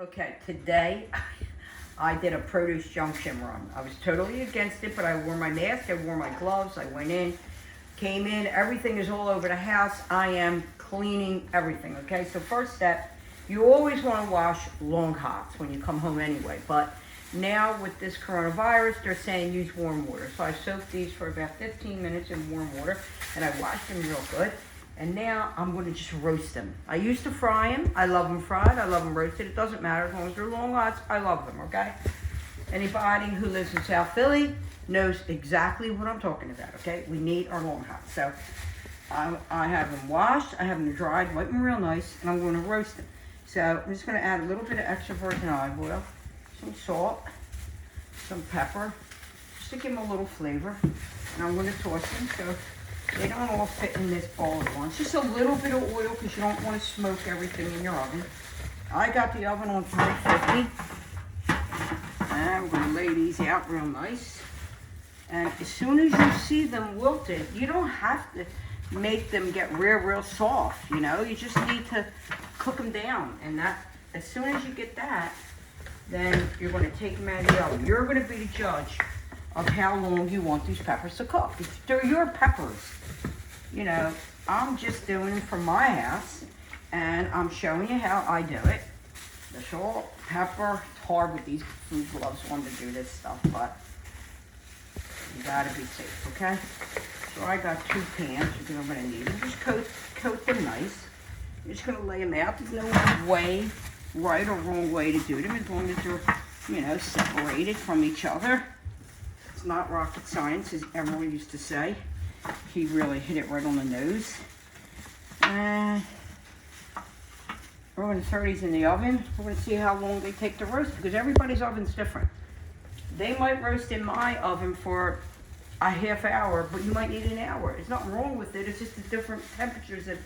Okay, today I did a produce junction run. I was totally against it, but I wore my mask, I wore my gloves, I went in, came in, everything is all over the house. I am cleaning everything, okay? So first step, you always want to wash long hots when you come home anyway, but now with this coronavirus, they're saying use warm water. So I soaked these for about 15 minutes in warm water, and I washed them real good. And now I'm going to just roast them. I used to fry them. I love them fried. I love them roasted. It doesn't matter as long as they're long hots. I love them, okay? Anybody who lives in South Philly knows exactly what I'm talking about, okay? We need our long hots. So I have them washed. I have them dried, wipe them real nice, and I'm going to roast them. So I'm just going to add a little bit of extra virgin olive oil, some salt, some pepper, just to give them a little flavor. And I'm going to toss them so they don't all fit in this bowl at once. Just a little bit of oil because you don't want to smoke everything in your oven. I got the oven on 350. And we're going to lay these out real nice. And as soon as you see them wilted, you don't have to make them get real soft, you know. You just need to cook them down. And that, as soon as you get that, then you're going to take them out of the oven. You're going to be the judge of how long you want these peppers to cook. They're your peppers. You know, I'm just doing them from my house, and I'm showing you how I do it. The salt, pepper, it's hard with these food gloves on to do this stuff, but you gotta be safe, okay? So I got 2 pans, you're gonna need them. Just coat them nice. You're just gonna lay them out. There's no way, right or wrong way to do them, as long as they're, you know, separated from each other. It's not rocket science, as Emerald used to say. He really hit it right on the nose. And we're going to throw these in the oven. We're going to see how long they take to roast, because everybody's oven's different. They might roast in my oven for a half hour, but you might need an hour. There's nothing wrong with it. It's just the different temperatures that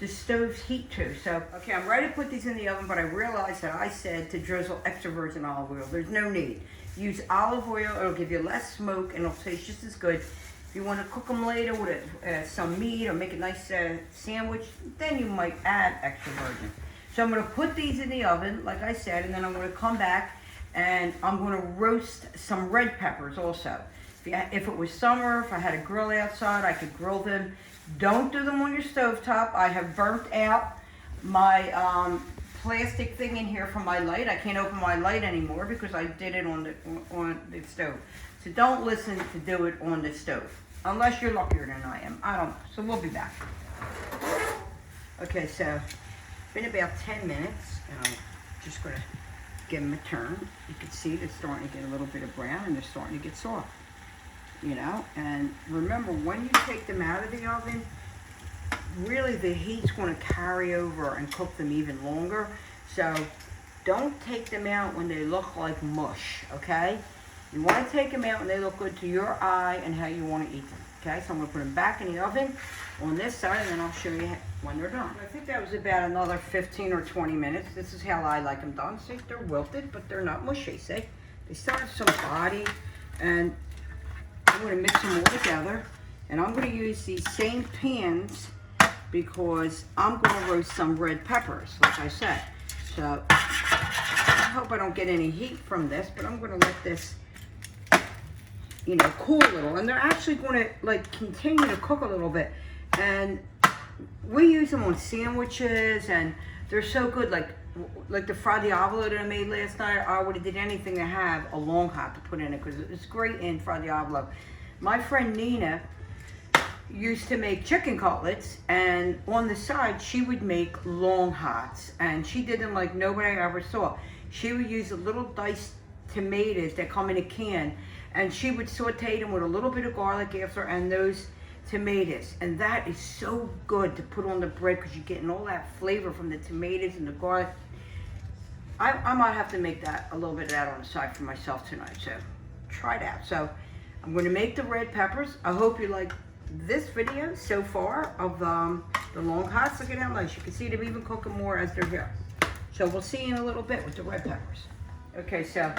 the stoves heat to. So, okay, I'm ready to put these in the oven, but I realized that I said to drizzle extra virgin olive oil. There's no need. Use olive oil. It'll give you less smoke, and it'll taste just as good. If you want to cook them later with some meat or make a nice sandwich, then you might add extra virgin. So I'm going to put these in the oven, like I said, and then I'm going to come back and I'm going to roast some red peppers also. If it was summer, if I had a grill outside, I could grill them. Don't do them on your stovetop. I have burnt out my plastic thing in here from my light. I can't open my light anymore because I did it on the stove. So don't listen to do it on the stove, unless you're luckier than I am. I don't know. So we'll be back. Okay, so it's been about 10 minutes, and I'm just going to give them a turn. You can see they're starting to get a little bit of brown, and they're starting to get soft. You know, and remember, when you take them out of the oven, really the heat's going to carry over and cook them even longer. So don't take them out when they look like mush, okay? You want to take them out when they look good to your eye and how you want to eat them, okay? So I'm going to put them back in the oven on this side, and then I'll show you when they're done. I think that was about another 15 or 20 minutes. This is how I like them done. See, they're wilted, but they're not mushy, see? They still have some body, and I'm going to mix them all together, and I'm going to use these same pans because I'm going to roast some red peppers, like I said. So I hope I don't get any heat from this, but I'm going to let this, you know, cool a little. And they're actually going to, like, continue to cook a little bit. And we use them on sandwiches, and they're so good. Like the fra diavolo that I made last night, I would have did anything to have a long hot to put in it, because it's great in fra diavolo. My friend Nina used to make chicken cutlets, and on the side she would make long hots, and she did them like nobody ever saw. She would use the little diced tomatoes that come in a can, and she would saute them with a little bit of garlic after, and those tomatoes, and that is so good to put on the bread because you're getting all that flavor from the tomatoes and the garlic. I might have to make that, a little bit of that on the side for myself tonight, so try it out. So I'm going to make the red peppers. I hope you like this video so far of the long hots. Look at how nice. You can see them even cooking more as they're here. So we'll see you in a little bit with the red peppers. Okay, so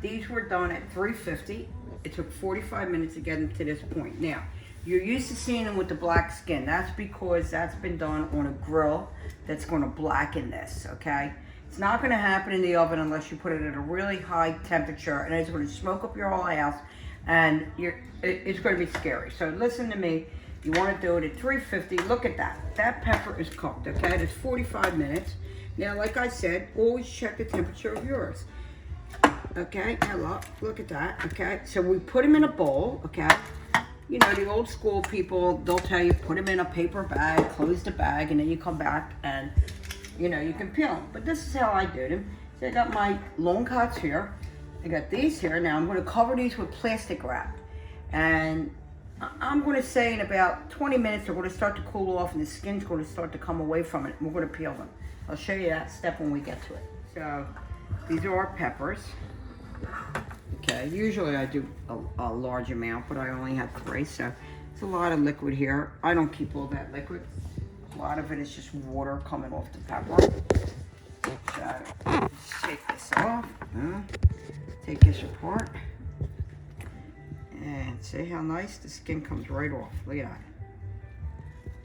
these were done at 350. It took 45 minutes to get them to this point. Now, you're used to seeing them with the black skin. That's because that's been done on a grill that's going to blacken this, okay? It's not going to happen in the oven unless you put it at a really high temperature, and it's going to smoke up your whole house, and it's going to be scary. So listen to me. You want to do it at 350. Look at that. That pepper is cooked, okay? It's 45 minutes. Now, like I said, always check the temperature of yours. Okay, now look at that, okay? So we put them in a bowl, okay? You know, the old school people, they'll tell you, put them in a paper bag, close the bag, and then you come back and, you know, you can peel them. But this is how I do them. So I got my long cuts here. I got these here. Now I'm going to cover these with plastic wrap. And I'm going to say in about 20 minutes, they're going to start to cool off and the skin's going to start to come away from it. And we're going to peel them. I'll show you that step when we get to it. So these are our peppers. Okay, usually I do a large amount, but I only have 3, so it's a lot of liquid here. I don't keep all that liquid. A lot of it is just water coming off the pepper. So let's take this off. Take this apart. And see how nice the skin comes right off. Look at that.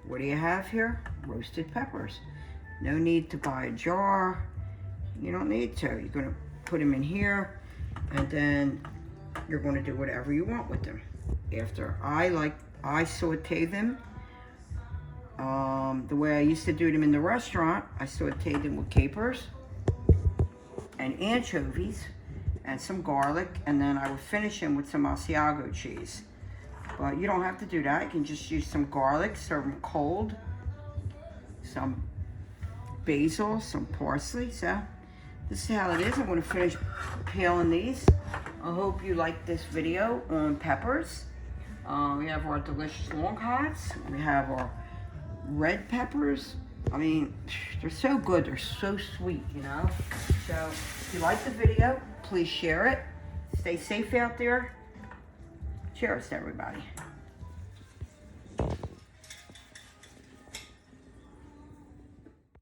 What do you have here? Roasted peppers. No need to buy a jar. You don't need to. You're going to put them in here, and then you're going to do whatever you want with them. After I saute them the way I used to do them in the restaurant. I sauteed them with capers and anchovies and some garlic, and then I would finish them with some Asiago cheese. But you don't have to do that. You can just use some garlic, serve them cold, some basil, some parsley. So this is how it is. I'm going to finish peeling these. I hope you like this video on peppers. We have our delicious long hots. We have our red peppers. I mean, they're so good. They're so sweet, you know. So if you like the video, please share it. Stay safe out there. Cheers to everybody.